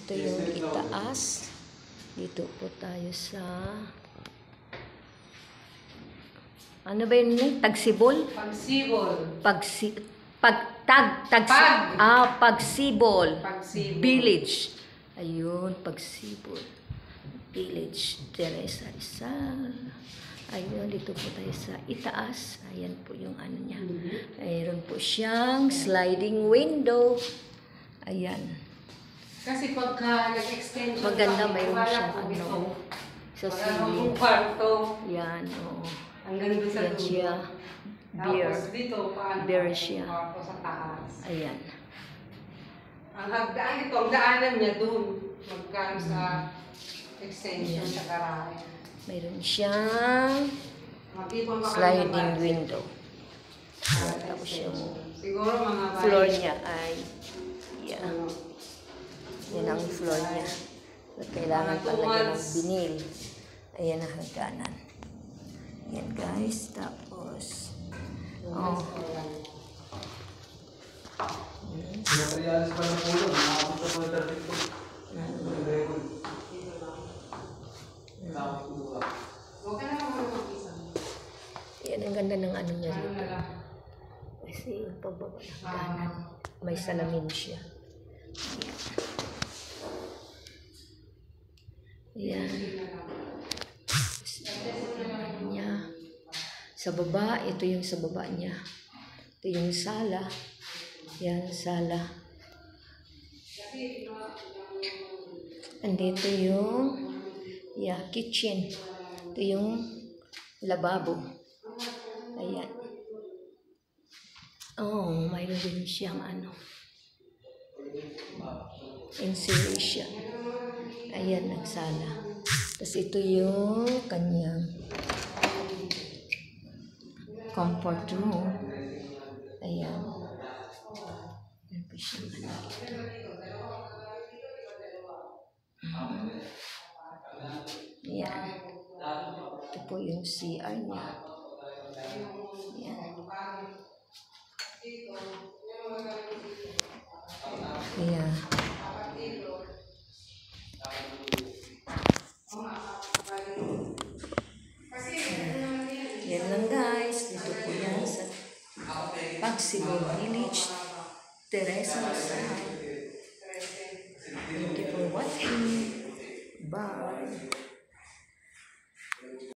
Ito yung itaas. Dito po tayo sa... Ano ba yun? Tagsibol? Pagsibol. Pagsibol. Pagsibol. Village. Ayun, Pagsibol. Village. Teresa Rizal. Ayun, dito po tayo sa itaas. Ayan po yung ano niya. Mayroon po siyang sliding window. Ayan. Kasi pagka nag-extension Maganda, mayroon siyang ano. Sa ceiling. kwarto. Yan, oo. Hanggang doon sa Yan siya. Beer. Tapos dito, paano Beer siya. kwarto sa taas. Ayan. Ang hagdaan ito, ang daanan niya doon. Magkano sa extension sa garahe. Mayroon siyang sliding window. Tapos yung siguro mga floor niya ay yan. Yan ang floor niya. So, kailangan palagyan ng binil. Ayan ang hagdanan. Yan guys. Tapos oh. Yan ang ganda ng ano niya dito. Kasi yung pagbaba ng hagdanan, may salamin siya. Yan. Yan. Sa baba, ito yung sa baba niya. Ito yung sala. Yan, sala. Andito yung kitchen. Ito yung lababo. Ayan. Oh, mayroon din siyang ano. Insulation. Ayan, nagsala. Tapos ito yung kanyang comfort room. Ayan. Ayan po siyang ano. Ayan. Ito po yung CR niya. Ayan. Ayan. Yan lang guys. Dito po yan sa Pagsibol Village, Teresa Rizal.